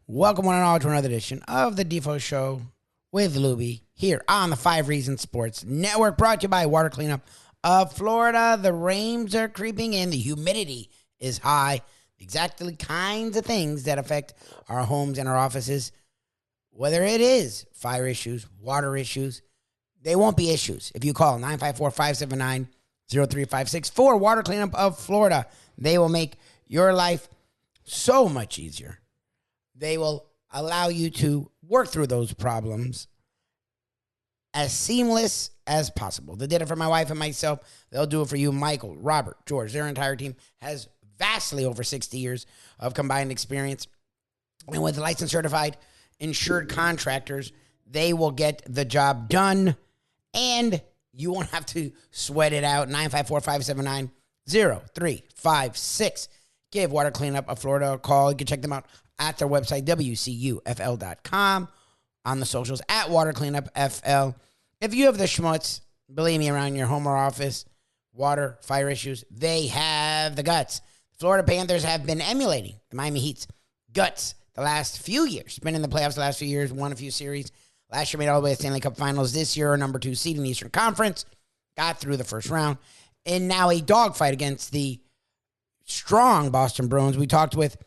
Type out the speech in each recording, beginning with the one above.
Welcome one and all to another edition of the Defo Show with Lubie here on the 5 Reasons Sports Network, brought to you by Water Cleanup of Florida. The rains are creeping in. The humidity is high. Exactly kinds of things that affect our homes and our offices. Whether it is fire issues, water issues, they won't be issues if you call 954-579-0356 for Water Cleanup of Florida. They will make your life so much easier. They will allow you to work through those problems as seamless as possible. They did it for my wife and myself. They'll do it for you. Michael, Robert, George, their entire team has vastly over 60 years of combined experience. And with licensed, certified, insured contractors, they will get the job done. And you won't have to sweat it out. 954-579-0356. Give Water Cleanup of Florida a call. You can check them out at their website, WCUFL.com, on the socials, at Water Cleanup FL. If you have the schmutz, believe me, around your home or office, water, fire issues, they have the guts. Florida Panthers have been emulating the Miami Heat's guts the last few years. Been in the playoffs the last few years, won a few series. Last year made all the way to the Stanley Cup Finals. This year, number 2 seed in the Eastern Conference. Got through the first round. And now a dogfight against the strong Boston Bruins. We talked with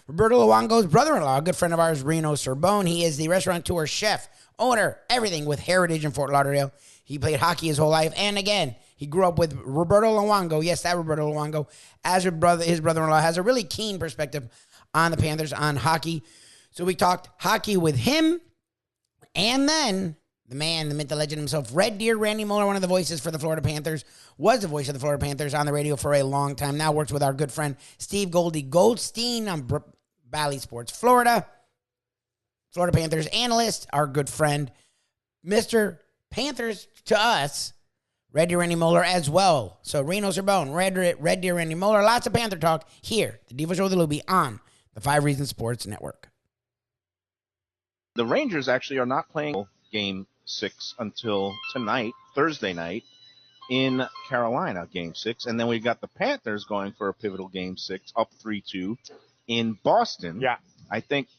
Roberto Luongo's brother-in-law, a good friend of ours, Rino Cerbone. He is the restaurateur, chef, owner, everything with heritage in Fort Lauderdale. He played hockey his whole life. And again, he grew up with Roberto Luongo. Yes, that Roberto Luongo, as his brother-in-law, has a really keen perspective on the Panthers, on hockey. So we talked hockey with him. And then the man, the myth, the legend himself, Red Deer Randy Moller, one of the voices for the Florida Panthers, was the voice of the Florida Panthers on the radio for a long time. Now works with our good friend Steve Goldstein on Valley Sports Florida. Florida Panthers analyst, our good friend, Mr. Panthers to us, Red Deer Randy Moller as well. So Rino Cerbone, Red Deer Randy Moller, lots of Panther talk here, the Defo Show with Lubie on the 5 Reasons Sports Network. The Rangers actually are not playing Game 6 until tonight, Thursday night, in Carolina, Game 6. And then we've got the Panthers going for a pivotal Game 6, up 3-2 in Boston. Yeah. I think,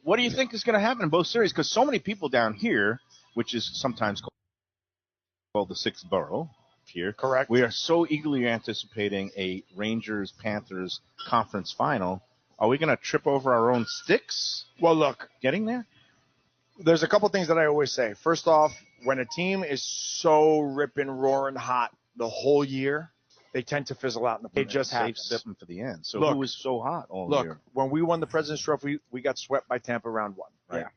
what do you think is going to happen in both series? Because so many people down here, which is sometimes called the 6th borough here. Correct. We are so eagerly anticipating a Rangers-Panthers conference final. Are we going to trip over our own sticks? Well, look, getting there? There's a couple things that I always say. First off, when a team is so ripping, roaring hot the whole year, they tend to fizzle out in the playoffs. It just happens. Save them for the end. So look, who was so hot all year? Look, when we won the President's Trophy, we got swept by Tampa round 1. Right. Yeah.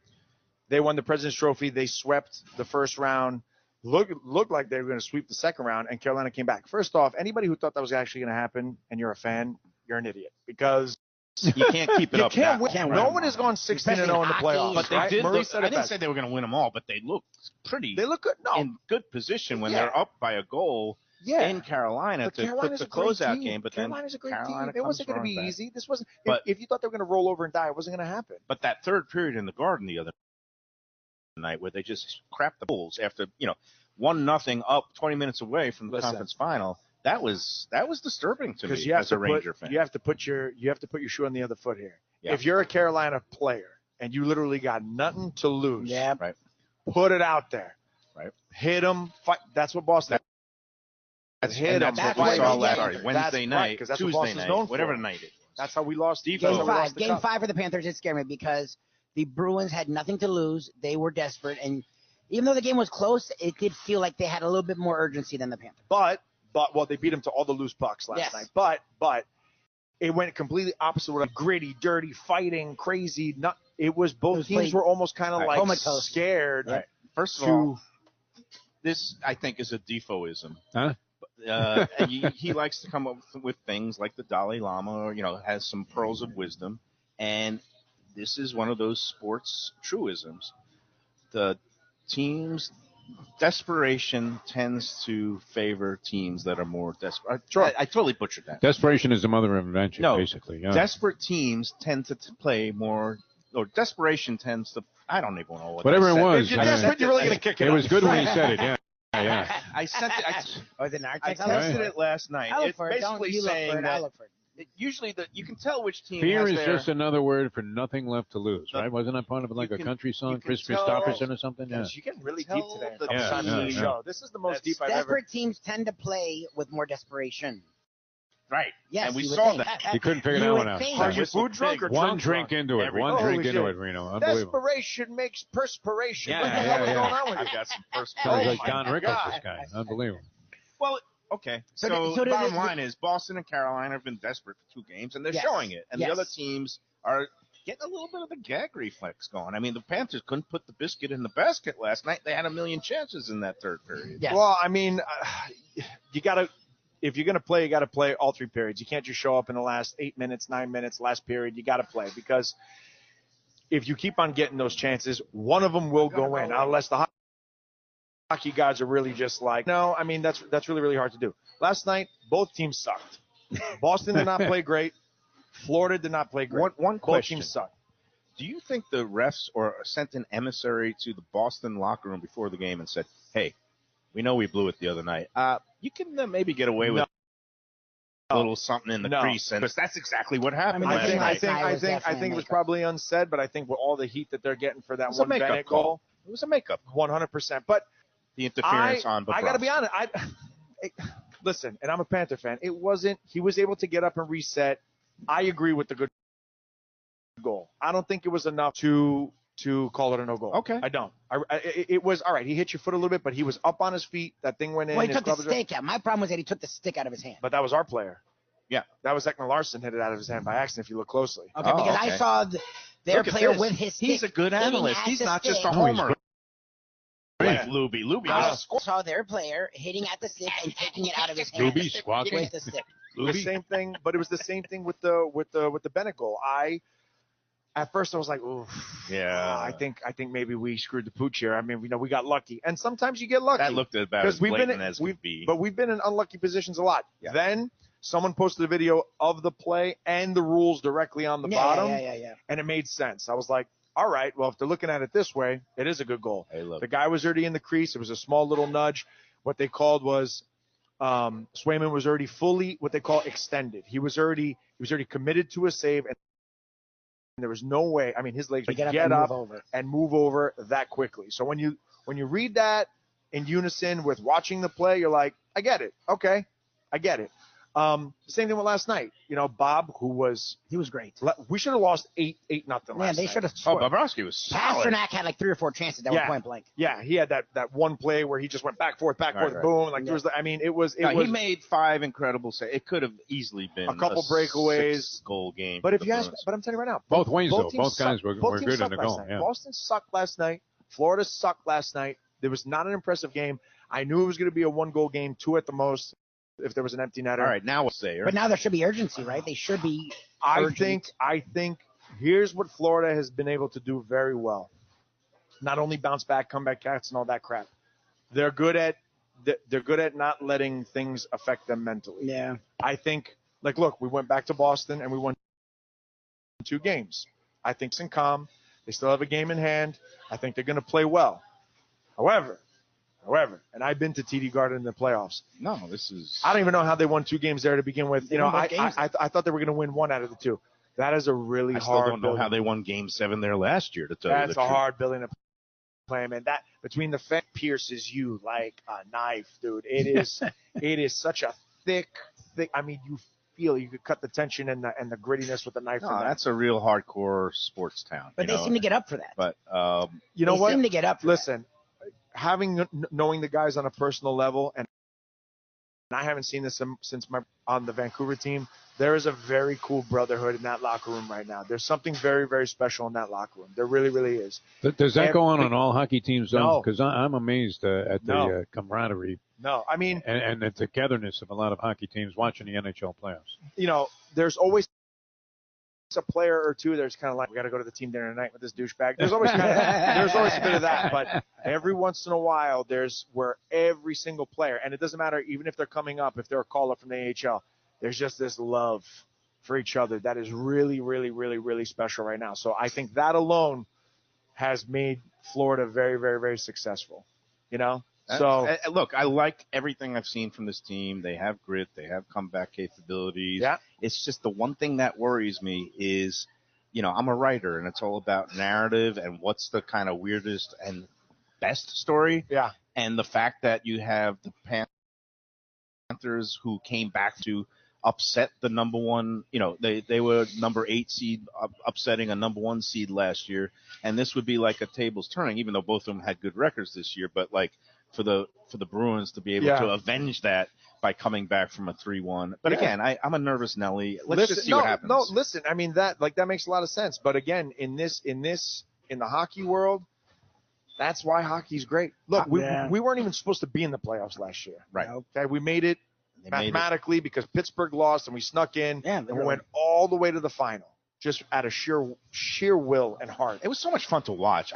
They won the President's Trophy. They swept the first round. Looked like they were going to sweep the second round, and Carolina came back. First off, anybody who thought that was actually going to happen and you're a fan, you're an idiot. Because you can't keep it up. Can't win. No one has gone 16-0 in the playoffs. But they right? did. I didn't say they were going to win them all, but they looked pretty. They look good. No. In good position when they're up by a goal in Carolina to put the closeout game. But Carolina's a great Carolina team. It wasn't going to be easy. This wasn't. But, if you thought they were going to roll over and die, it wasn't going to happen. But that third period in the Garden the other night, where they just crapped the Bulls after 1-0 up 20 minutes away from the conference final. That was disturbing to me as a Ranger fan. You have to put your shoe on the other foot here. Yeah. If you're a Carolina player and you literally got nothing to lose, right, put it out there. Right. Hit them. Fight. That's what Boston. Hit them. That's what we saw Wednesday night, that's Tuesday what night, known whatever for. night it was. That's how we lost. Game 5 for the Panthers. It scared me because the Bruins had nothing to lose. They were desperate, and even though the game was close, it did feel like they had a little bit more urgency than the Panthers. But they beat them to all the loose pucks last night. But it went completely opposite. With gritty, dirty, fighting, crazy. Both teams were almost kind of like scared. Right. First of all, this I think is a Defoism. Huh? And he likes to come up with things like the Dalai Lama, or has some pearls of wisdom, and this is one of those sports truisms. The teams. Desperation tends to favor teams that are more desperate. I totally butchered that. Desperation is the mother of invention, basically. Yeah. Desperate teams tend to play more, or desperation tends to, I don't even know what whatever it was. If you're desperate, you're really going to kick it. It was good when you said it, yeah. Yeah. I sent it. Was it Nartex? I tested it last night. I'll look It's for it. basically Don't you saying look for it. that I'll look for it. usually you can tell which team Fear has is their, just another word for nothing left to lose, right? Wasn't that part of like a country song, Chris Christopherson or something? Yeah. You're getting really deep today. Yeah. Show. This is the most deep I've ever. Desperate teams tend to play with more desperation. Right. Yes, and we you would saw think. that. You couldn't figure that one out. Are you food drunk or one drunk drink drunk? into it? One drink into it, Reno. Unbelievable. Desperation makes perspiration. Yeah, What the hell is going on with I you? got some Sounds perspiration. like Don Rickles, this guy. Unbelievable. Well, okay. So the bottom line is Boston and Carolina have been desperate for 2 games, and they're showing it. And the other teams are getting a little bit of the gag reflex going. I mean, the Panthers couldn't put the biscuit in the basket last night. They had a million chances in that third period. Yes. Well, I mean, you got to. If you're going to play, you got to play all 3 periods. You can't just show up in the last 8 minutes, 9 minutes, last period. You got to play because if you keep on getting those chances, one of them will go in unless the hockey gods are really just like, no, I mean, that's really, really hard to do. Last night, both teams sucked. Boston did not play great. Florida did not play great. One question. Both teams sucked. Do you think the refs sent an emissary to the Boston locker room before the game and said, hey, we know we blew it the other night. You can maybe get away with a little something in the crease, and that's exactly what happened. I think it was probably unsaid, but I think with all the heat that they're getting for that one Bennett goal, it was a makeup, 100%. But the interference on Bobrovsky. I got to be honest. Listen, and I'm a Panther fan. It wasn't. He was able to get up and reset. I agree with the good goal. I don't think it was enough to call it a no goal. Okay. I don't. It was all right. He hit your foot a little bit, but he was up on his feet. That thing went in. Well, he took the stick out. My problem was that he took the stick out of his hand. But that was our player. Yeah. That was Ekman Larson hit it out of his hand by accident if you look closely. Okay, because I saw their player with his stick. He's a good analyst. He's not just a homer. Lubie. I saw their player hitting at the stick and taking it out of his hand. Lubie squawking with the stick. The same thing, but it was the same thing with the Bennett goal. At first I was like, ooh, yeah. I think maybe we screwed the pooch here. I mean, we got lucky, and sometimes you get lucky. That looked about as blatant as could be. But we've been in unlucky positions a lot. Yeah. Then someone posted a video of the play and the rules directly on the bottom, and it made sense. I was like, all right, well, if they're looking at it this way, it is a good goal. The guy was already in the crease. It was a small little nudge. What they called was Swayman was already fully what they call extended. He was already committed to a save, and there was no way. I mean, his legs would get up and move over that quickly. So when you read that in unison with watching the play, you're like, I get it. Okay, I get it. Same thing with last night. Bob, he was great. We should have lost 8-0 last night. Yeah, they should have. Bobrovsky was solid. Pasternak had like 3 or 4 chances that were point blank. Yeah, he had that one play where he just went back forth, boom. Like there was. He made 5 incredible saves. It could have easily been a couple breakaways, 6-goal game. But if you ask, but I'm telling you right now, both guys were good in the goal. Yeah. Boston sucked last night. Florida sucked last night. There was not an impressive game. I knew it was going to be a 1-goal game, 2 at the most. If there was an empty netter. All right, now we'll say. But now there should be urgency, right? They should be. I think here's what Florida has been able to do very well. Not only bounce back, comeback cats, and all that crap. They're good at not letting things affect them mentally. Yeah. I think, look, we went back to Boston and we won 2 games. I think it's in calm. They still have a game in hand. I think they're going to play well. However, and I've been to TD Garden in the playoffs. No, this is. I don't even know how they won 2 games there to begin with. I thought they were going to win 1 out of the 2. That is a really hard. I still don't know how they won Game 7 there last year. To tell you the truth. That's a hard building to play, man. That between the fence pierces you like a knife, dude. It is such a thick. I mean, you could cut the tension and the grittiness with the knife. No, that's a real hardcore sports town. But they seem to get up for that. But you know what? They seem to get up. Listen. Knowing the guys on a personal level, and I haven't seen this since on the Vancouver team, there is a very cool brotherhood in that locker room right now. There's something very, very special in that locker room. There really, really is. Does that go on all hockey teams, though? No. Because I'm amazed at the camaraderie. No, I mean, and the togetherness of a lot of hockey teams watching the NHL playoffs. There's always a player or two there's kind of like, we got to go to the team dinner tonight with this douchebag. There's always a bit of that, but every once in a while there's where every single player, and it doesn't matter even if they're coming up, if they're a call up from the AHL, there's just this love for each other that is really, really, really, really special right now. So I think that alone has made Florida very, very, very successful. So look, I like everything I've seen from this team. They have grit. They have comeback capabilities. Yeah. It's just the one thing that worries me is, I'm a writer, and it's all about narrative and what's the kind of weirdest and best story. Yeah. And the fact that you have the Panthers who came back to upset the number one, they were number 8 seed, upsetting a number 1 seed last year. And this would be like a tables turning, even though both of them had good records this year. But like for the Bruins to be able to avenge that by coming back from a 3-1. But again, I'm a nervous Nelly. Let's just see what happens. No, listen, I mean, that makes a lot of sense. But again, in the hockey world, that's why hockey's great. Look, we weren't even supposed to be in the playoffs last year. Right. Okay, we made it mathematically because Pittsburgh lost and we snuck in and we went all the way to the final just out of sheer will and heart. It was so much fun to watch.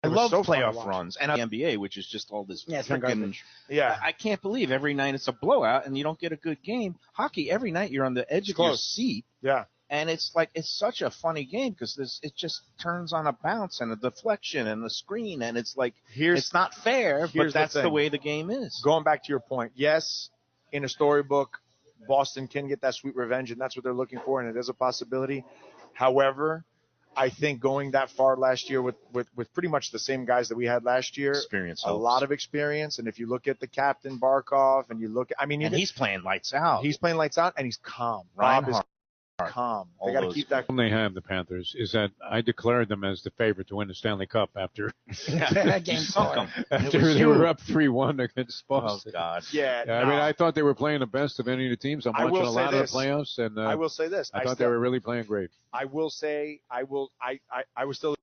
I love playoff runs and the NBA, which is just all this freaking. Yeah, I can't believe every night it's a blowout and you don't get a good game. Hockey, every night you're on the edge of your seat. Yeah. And it's such a funny game because it just turns on a bounce and a deflection and a screen, and it's like it's not fair, but that's the way the game is. Going back to your point, yes, in a storybook, Boston can get that sweet revenge, and that's what they're looking for, and it is a possibility. However, I think going that far last year with pretty much the same guys that we had last year, experience a lot of experience, and if you look at the captain Barkov, and you look, he's playing lights out. He's playing lights out, and he's calm. Rob is calm. They got to keep that. They have the Panthers is that I declared them as the favorite to win the Stanley Cup after game 4. After they were up 3-1 against Boston. Oh God! Yeah, I mean, I thought they were playing the best of any of the teams. I'm watching a lot of the playoffs, and I will say this: I thought they were really playing great. I will say I will still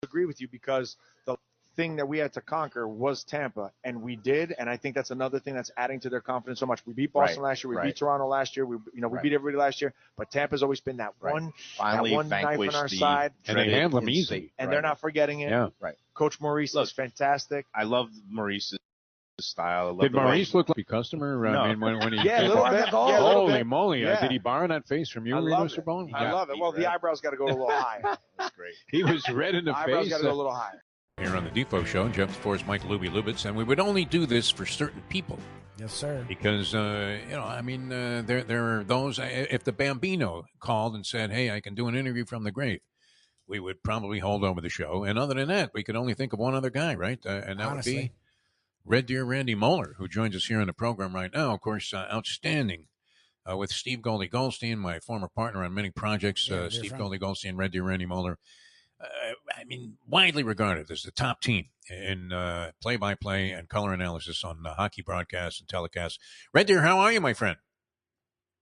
agree with you because the thing that we had to conquer was Tampa, and we did, and I think that's another thing that's adding to their confidence so much. We beat Boston last year, we beat Toronto last year, we beat everybody last year, but Tampa's always been that one knife on our side, and they handle them easy, and they're not forgetting it. Yeah, right. Coach Maurice is fantastic. I love Maurice's style. Did Maurice look like a customer? No. I mean, when he a little bit. Holy moly! Did he borrow that face from you, Rino Cerbone? I love it. Well, the eyebrows got to go a little high. That's great. He was red in the face. Eyebrows got to go a little higher. Here on the Defo Show, Jeff Force, Mike Lubie Lubitz, and we would only do this for certain people. Yes, sir. Because, there are those, if the Bambino called and said, hey, I can do an interview from the grave, we would probably hold over the show. And other than that, we could only think of one other guy, right? And that would be Red Deer Randy Moller, who joins us here on the program right now. Of course, outstanding with Steve Goldie Goldstein, my former partner on many projects. Steve Goldie Goldstein, Red Deer Randy Moller. Widely regarded as the top team in play-by-play and color analysis on hockey broadcasts and telecasts. Red Deer, how are you, my friend?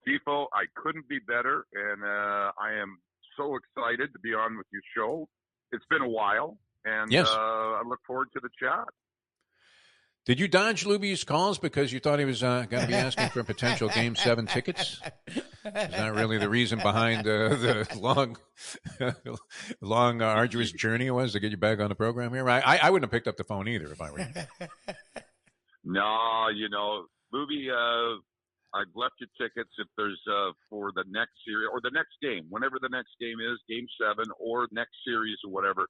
Defo, I couldn't be better, and I am so excited to be on with your show. It's been a while, and yes. I look forward to the chat. Did you dodge Lubie's calls because you thought he was going to be asking for potential Game 7 tickets? Is that really the reason behind the long, arduous journey it was to get you back on the program here? I wouldn't have picked up the phone either if I were you. No, Lubie, I've left you tickets if there's for the next series or the next game, whenever the next game is, Game 7 or next series or whatever.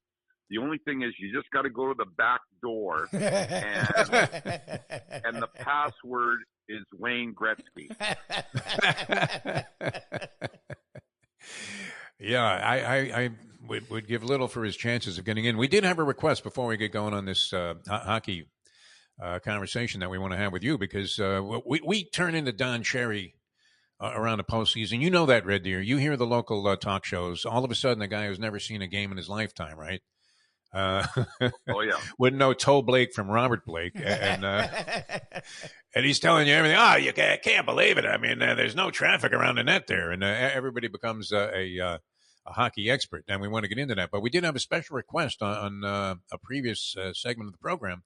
The only thing is you just got to go to the back door, and the password is Wayne Gretzky. Yeah, I would give little for his chances of getting in. We did have a request before we get going on this hockey conversation that we want to have with you because we turn into Don Cherry around the postseason. You know that, Red Deer. You hear the local talk shows. All of a sudden, a guy who's never seen a game in his lifetime, right? Oh yeah, wouldn't know Toe Blake from Robert Blake, and he's telling you everything. Oh, you can't believe it. I mean, there's no traffic around the net there, and everybody becomes a hockey expert. And we want to get into that, but we did have a special request on a previous segment of the program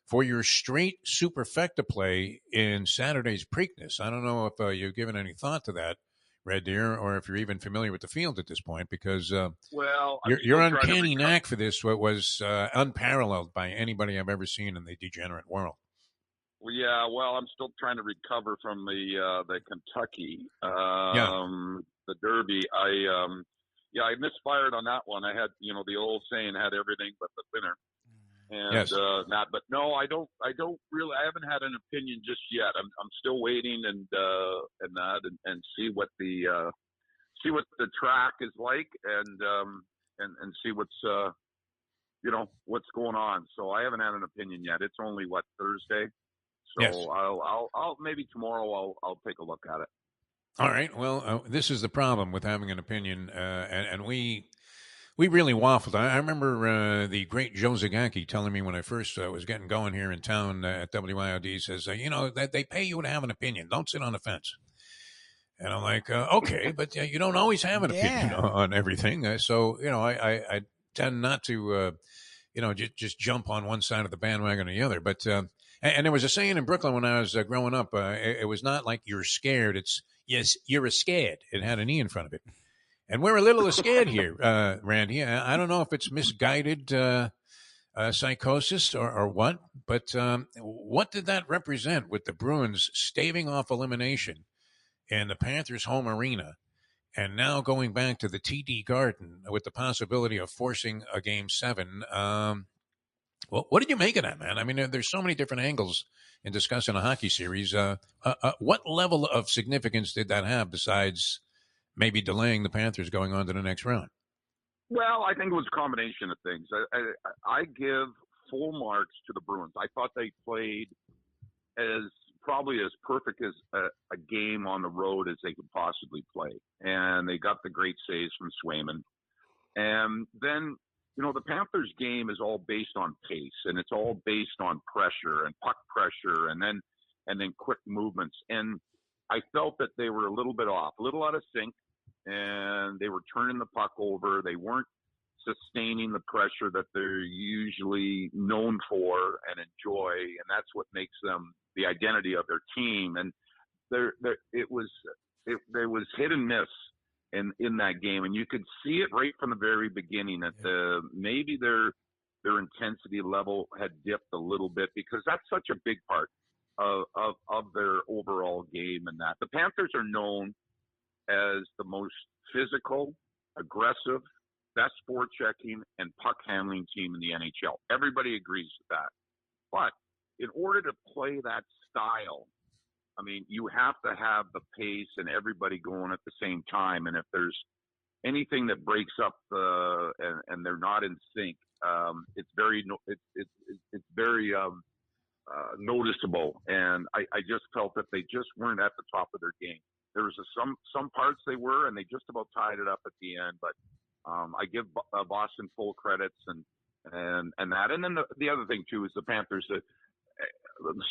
for your straight superfecta play in Saturday's Preakness. I don't know if you've given any thought to that, Red Deer, or if you're even familiar with the field at this point, because your uncanny knack for this was unparalleled by anybody I've ever seen in the degenerate world. Well, yeah, I'm still trying to recover from the Kentucky, the Derby. I misfired on that one. I had, the old saying, had everything but the winner. and Yes. that. But no, I don't really. I haven't had an opinion just yet. I'm still waiting and see what the track is like, and see what's going on. So I haven't had an opinion yet. It's only Thursday. So Yes. I'll maybe tomorrow I'll take a look at it. All right. Well, this is the problem with having an opinion, and we really waffled. I remember the great Joe Zagacki telling me when I first was getting going here in town at WIOD, he says, that they pay you to have an opinion. Don't sit on the fence. And I'm like, okay, but you don't always have an opinion on everything. So, I tend not to, just jump on one side of the bandwagon or the other. But and there was a saying in Brooklyn when I was growing up. It was not like you're scared. It's, yes, you're a scared. It had an E in front of it. And we're a little scared here, Randy. I don't know if it's misguided psychosis or what, but what did that represent with the Bruins staving off elimination in the Panthers' home arena and now going back to the TD Garden with the possibility of forcing a Game 7? Well, what did you make of that, man? I mean, there's so many different angles in discussing a hockey series. What level of significance did that have besides maybe delaying the Panthers going on to the next round? Well, I think it was a combination of things. I give full marks to the Bruins. I thought they played probably as perfect as a game on the road as they could possibly play. And they got the great saves from Swayman. And then, the Panthers game is all based on pace, and it's all based on pressure and puck pressure and then quick movements. And I felt that they were a little bit off, a little out of sync, and they were turning the puck over. They weren't sustaining the pressure that they're usually known for and enjoy, and that's what makes them the identity of their team. And it was hit and miss in that game, and you could see it right from the very beginning that maybe their intensity level had dipped a little bit, because that's such a big part of their overall game. And that the Panthers are known as the most physical, aggressive, best forechecking, and puck handling team in the NHL. Everybody agrees with that. But in order to play that style, I mean, you have to have the pace and everybody going at the same time. And if there's anything that breaks up and they're not in sync, it's very noticeable. And I just felt that they just weren't at the top of their game. There was some parts they were, and they just about tied it up at the end. But I give Boston full credits and that. And then the other thing too is the Panthers.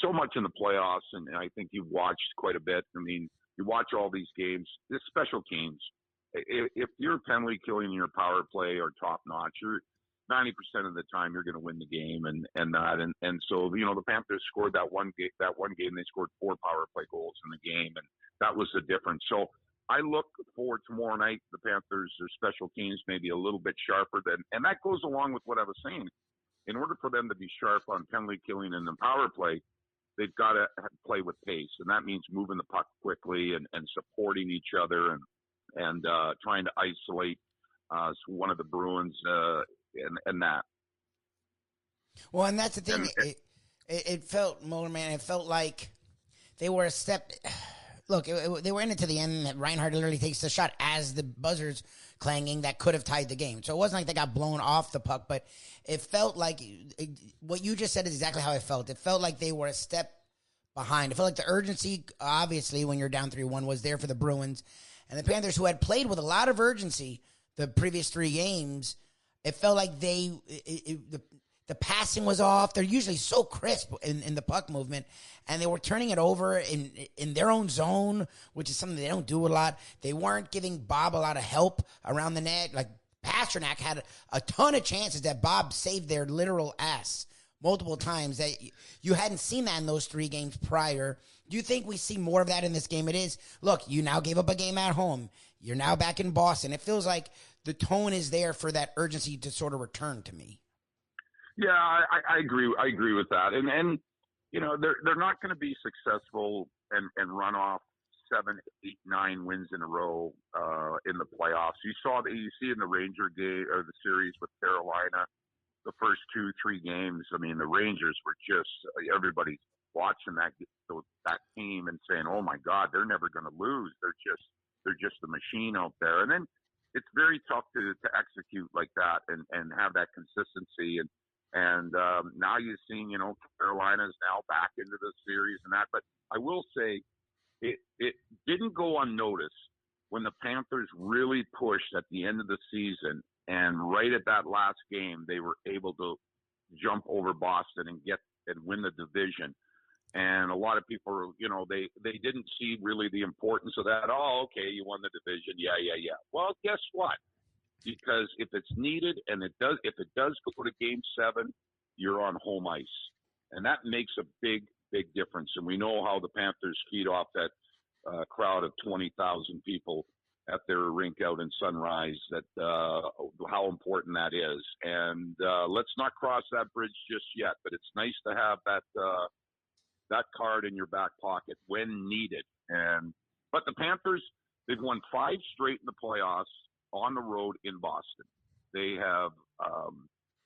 So much in the playoffs, and I think you've watched quite a bit. I mean, you watch all these games. It's special teams. If your penalty killing and your power play are top notch, you're 90% of the time you're going to win the game, and so the Panthers scored that one game. They scored 4 power play goals in the game, and that was the difference. So I look forward tomorrow night. The Panthers, their special teams maybe a little bit sharper and that goes along with what I was saying. In order for them to be sharp on penalty killing and the power play, they've got to play with pace, and that means moving the puck quickly and supporting each other and trying to isolate one of the Bruins and that. Well, and that's the thing. It felt, Moller, man, it felt like they were a step. Look, they were in it to the end. Reinhart literally takes the shot as the buzzer's clanging that could have tied the game. So it wasn't like they got blown off the puck, but it felt like what you just said is exactly how I felt. It felt like they were a step behind. It felt like the urgency, obviously, when you're down 3-1, was there for the Bruins. And the Panthers, who had played with a lot of urgency the previous 3 games, it felt like the passing was off. They're usually so crisp in the puck movement, and they were turning it over in their own zone, which is something they don't do a lot. They weren't giving Bob a lot of help around the net. Like Pasternak had a ton of chances that Bob saved their literal ass multiple times that you hadn't seen that in those 3 games prior. Do you think we see more of that in this game? It is, look, you now gave up a game at home. You're now back in Boston. It feels like the tone is there for that urgency to sort of return to me. Yeah, I agree. I agree with that. And they're not going to be successful and run off 7, 8, 9 wins in a row in the playoffs. You see in the Ranger game or the series with Carolina, the first 2-3 games, I mean, the Rangers were just everybody watching that team and saying, "Oh my God, they're never going to lose. They're just a machine out there." And then it's very tough to execute like that and have that consistency. And now you're seeing, Carolina's now back into the series and that. But I will say it didn't go unnoticed when the Panthers really pushed at the end of the season, and right at that last game, they were able to jump over Boston and win the division. And a lot of people, they didn't see really the importance of that. Oh, okay, you won the division. Yeah. Well, guess what? Because if it's needed and if it does go to Game 7, you're on home ice, and that makes a big, big difference. And we know how the Panthers feed off that crowd of 20,000 people at their rink out in Sunrise. That how important that is. And let's not cross that bridge just yet. But it's nice to have that card in your back pocket when needed. But the Panthers, they've won 5 straight in the playoffs on the road in Boston. They have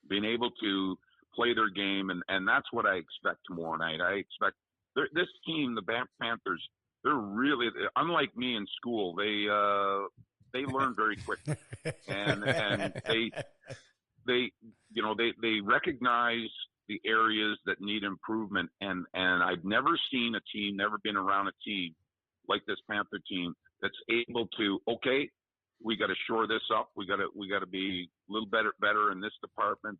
been able to play their game, and that's what I expect tomorrow night. I expect this team, the Panthers, they're really, unlike me in school, they learn very quickly, and they recognize the areas that need improvement, and I've never been around a team like this Panther team that's able to, okay, we got to shore this up. We got to be a little better in this department,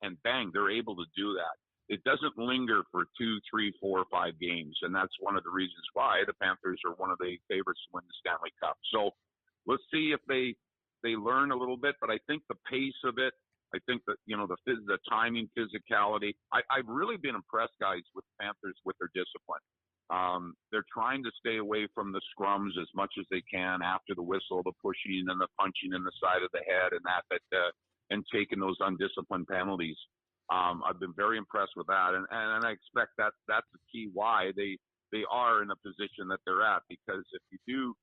and bang, they're able to do that. It doesn't linger for 2, 3, 4, 5 games, and that's one of the reasons why the Panthers are one of the favorites to win the Stanley Cup. So let's see if they learn a little bit, but I think the pace of it, I think that the timing, physicality. I've really been impressed, guys, with the Panthers with their discipline. They're trying to stay away from the scrums as much as they can after the whistle, the pushing and the punching in the side of the head and and taking those undisciplined penalties. I've been very impressed with that, and I expect that's the key why they are in the position that they're at, because if you do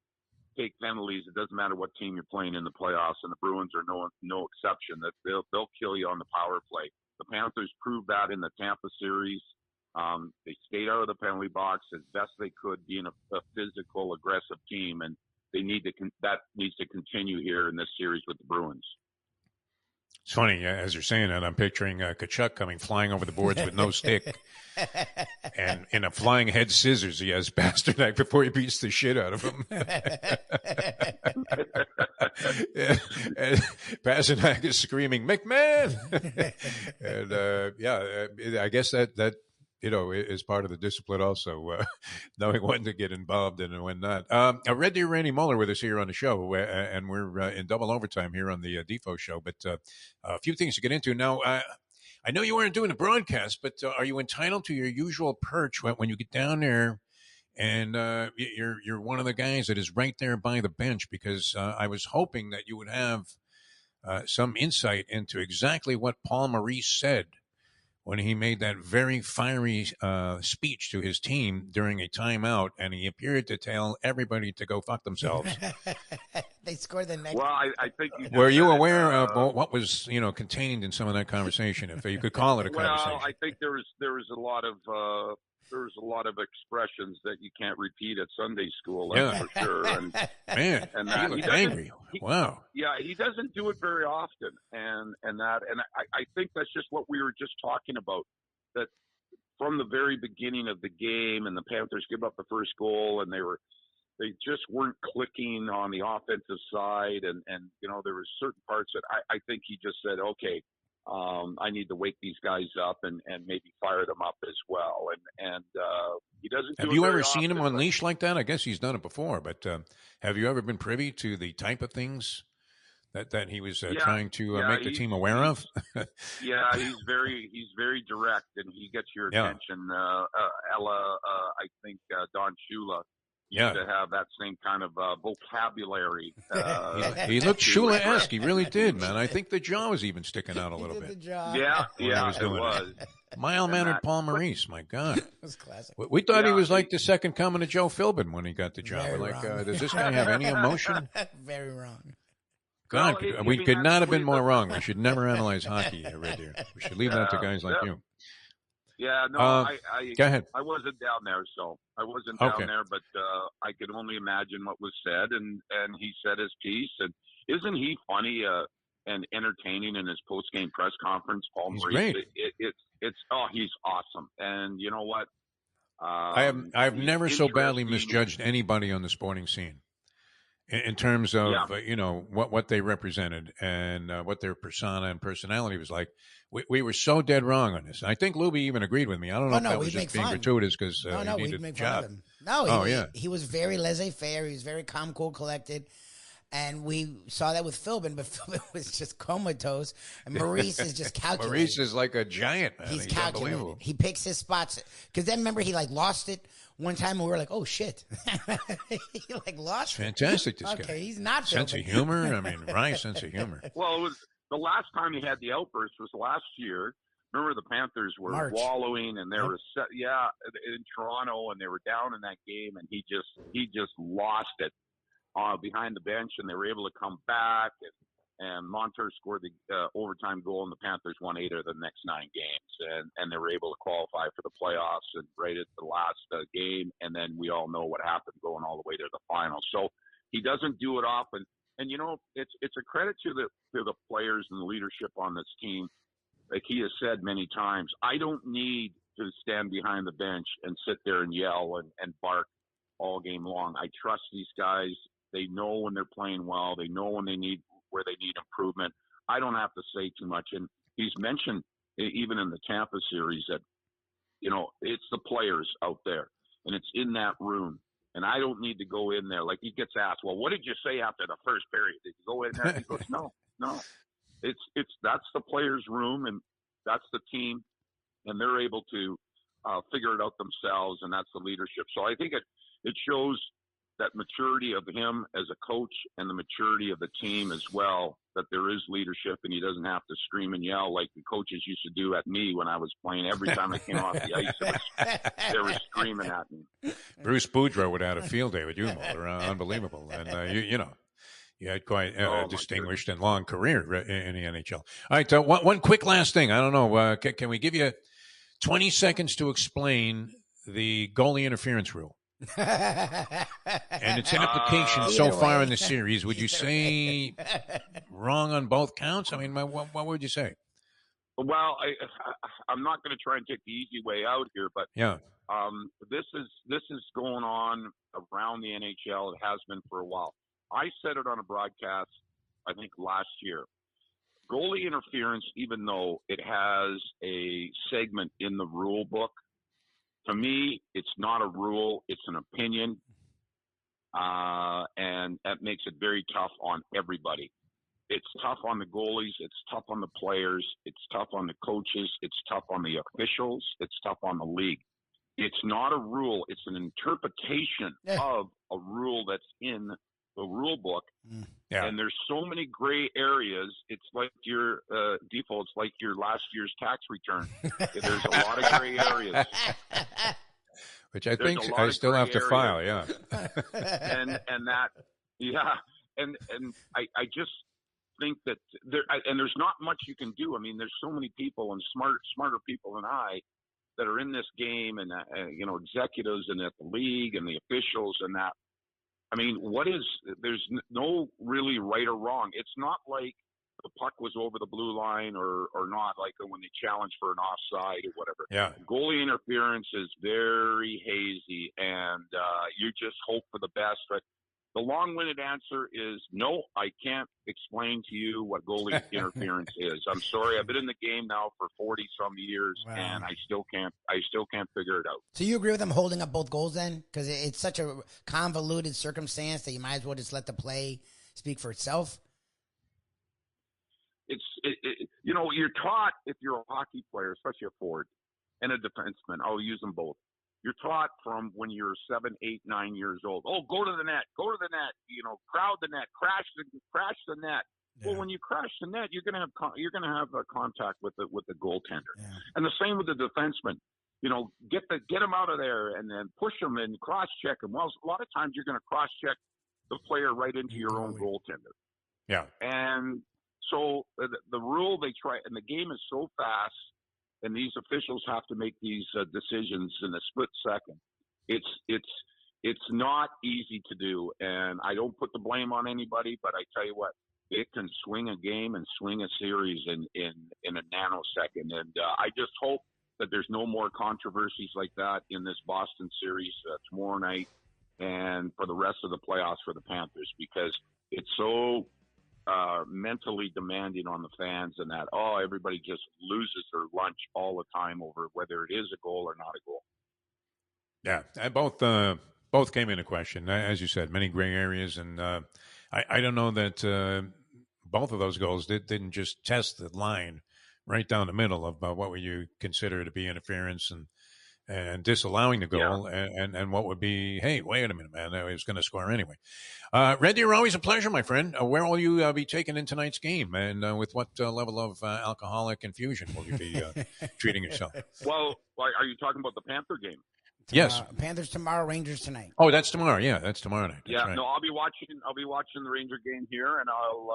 take penalties, it doesn't matter what team you're playing in the playoffs, and the Bruins are no exception. That they'll kill you on the power play. The Panthers proved that in the Tampa series. They stayed out of the penalty box as best they could, being a physical, aggressive team, and that needs to continue here in this series with the Bruins. It's funny, as you're saying that, I'm picturing Tkachuk coming flying over the boards with no stick. And in a flying head scissors, he has Pasternak before he beats the shit out of him. And Pasternak is screaming, "McMahon!" And I guess that is part of the discipline also, knowing when to get involved and when not. Red Deer Randy Moller with us here on the show, and we're in double overtime here on the Defo show. But a few things to get into now. I know you weren't doing the broadcast, but are you entitled to your usual perch when you get down there? And you're one of the guys that is right there by the bench, because I was hoping that you would have some insight into exactly what Paul Maurice said when he made that very fiery speech to his team during a timeout, and he appeared to tell everybody to go fuck themselves. They scored the next. Well, I think were you aware of what was contained in some of that conversation, if you could call it a conversation? Well, I think there was a lot of expressions that you can't repeat at Sunday school. That's for sure. And man, he looked angry. Wow. Yeah, he doesn't do it very often, and I think that's just what we were just talking about. That from the very beginning of the game, and the Panthers give up the first goal, and they just weren't clicking on the offensive side, and there were certain parts that I think he just said, okay, I need to wake these guys up and maybe fire them up as well. And he doesn't. Have you ever seen him unleashed like that? I guess he's done it before, but have you ever been privy to the type of things that he was trying to make the team aware of? Yeah, he's very direct, and he gets your attention. Ella, I think Don Shula. To have that same kind of vocabulary. He looked Shula-esque. He really did, man. I think the jaw was even sticking out a little bit. Yeah, it was. Mild-mannered Paul Maurice, my God. It was classic. We thought he was like the second coming of Joe Philbin when he got the job. Does this guy have any emotion? Very wrong. God, Well, we could that's not the have been way more that- wrong. We should never analyze hockey, Red Deer. We should leave that to guys like you. Yeah, no, Go ahead. I wasn't down there, so I wasn't Okay. down there, but I could only imagine what was said, and he said his piece, and isn't he funny and entertaining in his post-game press conference, Paul He's Maurice? great. He's awesome, and you know what? I've never so badly interesting. misjudged anybody on the sporting scene in terms of what they represented and what their persona and personality was like. We were so dead wrong on this. And I think Lubie even agreed with me. I don't know if that was just being gratuitous because he needed we'd a make job. fun of him. No, he was very laissez-faire. He was very calm, cool, collected. And we saw that with Philbin, but Philbin was just comatose. And Maurice is just calculating. Maurice is like a giant, man. He's calculating. He picks his spots. Because then, remember, he lost it one time, and we were like, oh, shit. He lost it. Fantastic, this guy. Okay, he's not Sense Philbin. of humor. I mean, Ryan's sense of humor. Well, it was the last time he had the outburst was last year. Remember, the Panthers were March. wallowing, and they were in Toronto, and they were down in that game, and he just lost it behind the bench, and they were able to come back, and Moller scored the overtime goal, and the Panthers won 8 of the next 9 games, and they were able to qualify for the playoffs and right at the last game, and then we all know what happened going all the way to the final. So he doesn't do it often, and it's a credit to the players and the leadership on this team. Like he has said many times, I don't need to stand behind the bench and sit there and yell and bark all game long. I trust these guys. They know when they're playing well. They know where they need improvement. I don't have to say too much. And he's mentioned even in the Tampa series that, it's the players out there and it's in that room. And I don't need to go in there. Like he gets asked, well, what did you say after the first period? Did you go in there? He goes, no. That's the players' room and that's the team. And they're able to figure it out themselves. And that's the leadership. So I think it shows that maturity of him as a coach and the maturity of the team as well, that there is leadership and he doesn't have to scream and yell like the coaches used to do at me when I was playing. Every time I came off the ice, they were screaming at me. Bruce Boudreau would have had a field day with you, Moller. Unbelievable. And, you had quite a distinguished and long career in the NHL. All right, one quick last thing. I don't know. Can we give you 20 seconds to explain the goalie interference rule? And its application so far in the series, would you say wrong on both counts? I mean, what would you say? Well, I'm not going to try and take the easy way out here, but this is going on around the NHL. It has been for a while. I said it on a broadcast, I think last year. Goalie interference, even though it has a segment in the rule book, to me, it's not a rule, it's an opinion, and that makes it very tough on everybody. It's tough on the goalies, it's tough on the players, it's tough on the coaches, it's tough on the officials, it's tough on the league. It's not a rule, it's an interpretation of a rule that's in the rule book. Yeah. And there's so many gray areas. It's like your default. It's like your last year's tax return. There's a lot of gray areas. Which I think I still have to file. Yeah. and that, and I just think that there's not much you can do. I mean, there's so many people and smarter people than I that are in this game, and executives and at the league and the officials and that. I mean, there's no really right or wrong. It's not like the puck was over the blue line or not, like when they challenge for an offside or whatever. Yeah. Goalie interference is very hazy, and you just hope for the best. But the long-winded answer is no, I can't explain to you what goalie interference is. I'm sorry. I've been in the game now for 40-some years, and I still can't figure it out. So you agree with them holding up both goals then? Because it's such a convoluted circumstance that you might as well just let the play speak for itself? You're taught, if you're a hockey player, especially a forward and a defenseman, I'll use them both. You're taught from when you're 7, 8, 9 years old. Oh, go to the net, crowd the net, crash the net. Yeah. Well, when you crash the net, you're gonna have a contact with the goaltender, and the same with the defenseman. Get them out of there and then push them and cross check them. Well, a lot of times you're going to cross check the player right into your own goaltender. Yeah. And so the rule they try, and the game is so fast, and these officials have to make these decisions in a split second. It's not easy to do, and I don't put the blame on anybody, but I tell you what, it can swing a game and swing a series in a nanosecond. And I just hope that there's no more controversies like that in this Boston series tomorrow night and for the rest of the playoffs for the Panthers, because it's so mentally demanding on the fans, and that everybody just loses their lunch all the time over whether it is a goal or not a goal. Yeah, and both came into question, as you said, many gray areas, and I don't know that both of those goals didn't just test the line right down the middle of what would you consider to be interference and disallowing the goal, and what would be, hey, wait a minute, man, I was going to score anyway. Red, you're always a pleasure, my friend. Where will you be taking in tonight's game, and with what level of alcoholic infusion will you be treating yourself? Well, are you talking about the Panther game? Yes. Panthers tomorrow, Rangers tonight. Oh, that's tomorrow. Yeah, that's tomorrow night. That's right. No, I'll be watching the Ranger game here, and I'll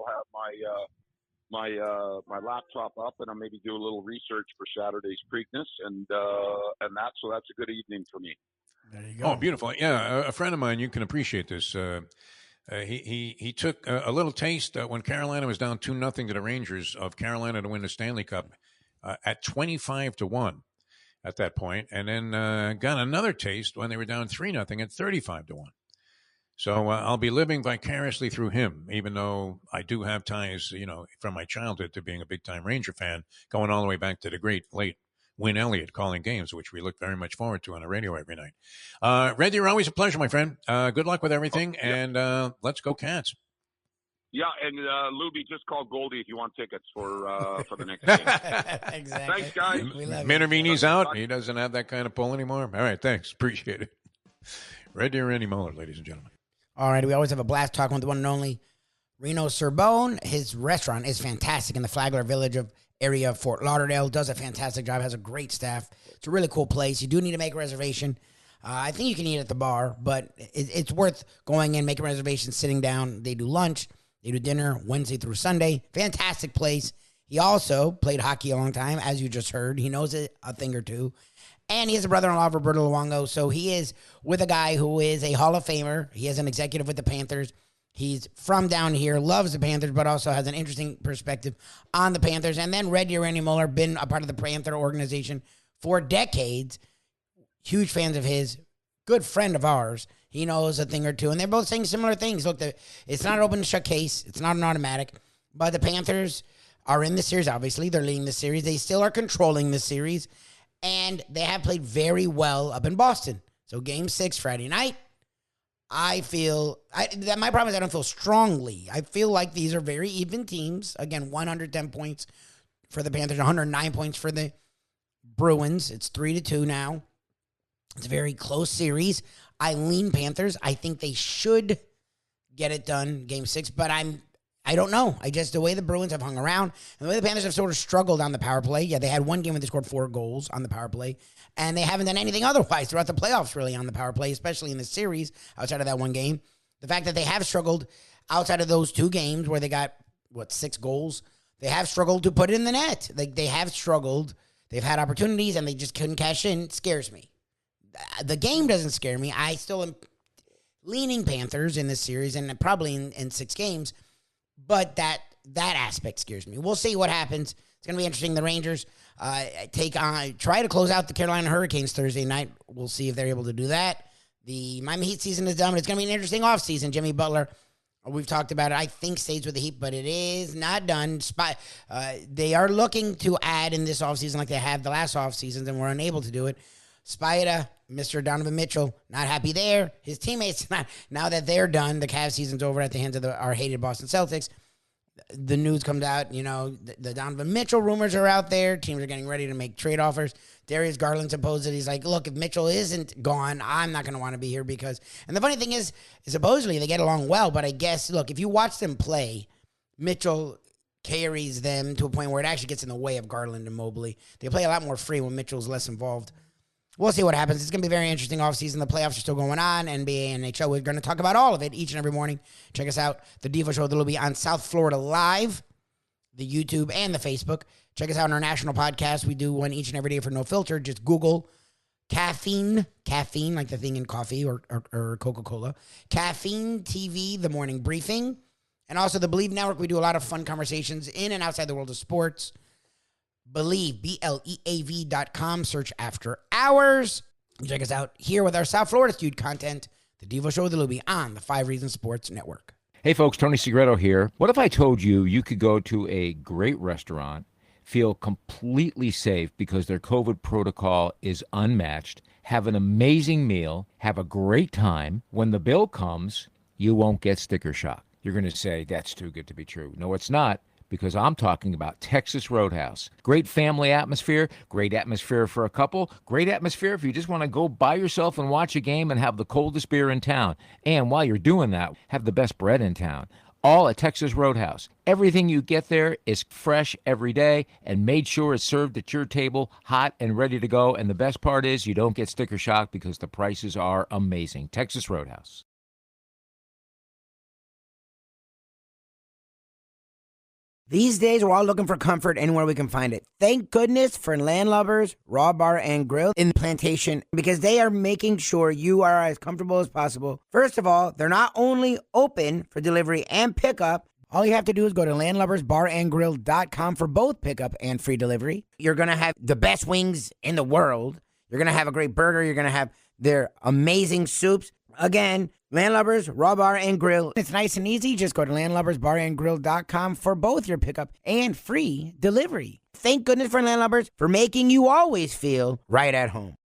have my laptop up, and I'll maybe do a little research for Saturday's Preakness, and so that's a good evening for me. There you go. Oh, beautiful. Yeah, a friend of mine, you can appreciate this. He took a little taste when Carolina was down 2-0 to the Rangers of Carolina to win the Stanley Cup at 25-1 at that point, and then got another taste when they were down 3-0 at 35-1. So I'll be living vicariously through him, even though I do have ties, from my childhood to being a big-time Ranger fan, going all the way back to the great late Win Elliott calling games, which we look very much forward to on the radio every night. Red, you're always a pleasure, my friend. Good luck with everything, and let's go Cats. Yeah, and Lubie, just call Goldie if you want tickets for the next game. Exactly. Thanks, guys. Minervini's out. He doesn't have that kind of pull anymore. All right, thanks. Appreciate it. Red Deer Randy Moller, ladies and gentlemen. All right, we always have a blast talking with the one and only Rino Cerbone. His restaurant is fantastic in the Flagler Village area of Fort Lauderdale. Does a fantastic job, has a great staff. It's a really cool place. You do need to make a reservation. I think you can eat at the bar, but it's worth going in, making reservations, sitting down. They do lunch. They do dinner Wednesday through Sunday. Fantastic place. He also played hockey a long time, as you just heard. He knows it a thing or two. And he has a brother-in-law, Roberto Luongo. So he is with a guy who is a Hall of Famer. He is an executive with the Panthers. He's from down here, loves the Panthers, but also has an interesting perspective on the Panthers. And then Red Deer Randy Moller, been a part of the Panther organization for decades. Huge fans of his. Good friend of ours. He knows a thing or two. And they're both saying similar things. Look, it's not an open and shut case. It's not an automatic. But the Panthers are in the series, obviously. They're leading the series. They still are controlling the series. And they have played very well up in Boston. So Game 6, Friday night. I feel, that my problem is I don't feel strongly. I feel like these are very even teams. Again, 110 points for the Panthers, 109 points for the Bruins. It's 3-2 now. It's a very close series. I lean Panthers. I think they should get it done, Game 6, but I don't know. The way the Bruins have hung around, and the way the Panthers have sort of struggled on the power play. Yeah, they had one game where they scored 4 goals on the power play, and they haven't done anything otherwise throughout the playoffs, really, on the power play, especially in the series outside of that one game. The fact that they have struggled outside of those 2 games where they got, 6 goals, they have struggled to put it in the net. They have struggled. They've had opportunities, and they just couldn't cash in. It scares me. The game doesn't scare me. I still am leaning Panthers in this series and probably in 6 games, but that aspect scares me. We'll see what happens. It's going to be interesting. The Rangers try to close out the Carolina Hurricanes Thursday night. We'll see if they're able to do that. The Miami Heat season is done, but it's going to be an interesting offseason. Jimmy Butler, we've talked about it, I think stays with the Heat, but it is not done. They are looking to add in this offseason like they have the last offseasons, and were unable to do it. Spida, Mr. Donovan Mitchell, not happy there. His teammates, now that they're done, the Cavs season's over at the hands of our hated Boston Celtics. The news comes out, the Donovan Mitchell rumors are out there. Teams are getting ready to make trade offers. Darius Garland supposedly he's like, look, if Mitchell isn't gone, I'm not going to want to be here because... And the funny thing is supposedly they get along well, but I guess, look, if you watch them play, Mitchell carries them to a point where it actually gets in the way of Garland and Mobley. They play a lot more free when Mitchell's less involved We'll see what happens. It's going to be very interesting offseason. The playoffs are still going on. NBA, NHL. We're going to talk about all of it each and every morning. Check us out. The Defo Show will be on South Florida Live, the YouTube, and the Facebook. Check us out on our national podcast. We do one each and every day for No Filter. Just Google caffeine, like the thing in coffee or Coca-Cola. Caffeine TV, the morning briefing. And also the Believe Network. We do a lot of fun conversations in and outside the world of sports. Believe, BLEAV.com. Search After Hours. Check us out here with our South Florida Studio content. The Defo Show with Lubie on the 5 Reasons Sports Network. Hey folks, Tony Segreto here. What if I told you you could go to a great restaurant, feel completely safe because their COVID protocol is unmatched, have an amazing meal, have a great time. When the bill comes, you won't get sticker shock. You're going to say, that's too good to be true. No, it's not, because I'm talking about Texas Roadhouse. Great family atmosphere, great atmosphere for a couple, great atmosphere if you just want to go by yourself and watch a game and have the coldest beer in town. And while you're doing that, have the best bread in town. All at Texas Roadhouse. Everything you get there is fresh every day and made sure it's served at your table, hot and ready to go. And the best part is you don't get sticker shock because the prices are amazing. Texas Roadhouse. These days, we're all looking for comfort anywhere we can find it. Thank goodness for Landlubbers Raw Bar and Grill in Plantation, because they are making sure you are as comfortable as possible. First of all, they're not only open for delivery and pickup. All you have to do is go to landlubbersbarandgrill.com for both pickup and free delivery. You're going to have the best wings in the world. You're going to have a great burger. You're going to have their amazing soups. Again, Landlubbers, Raw Bar, and Grill. It's nice and easy. Just go to landlubbersbarandgrill.com for both your pickup and free delivery. Thank goodness for Landlubbers for making you always feel right at home.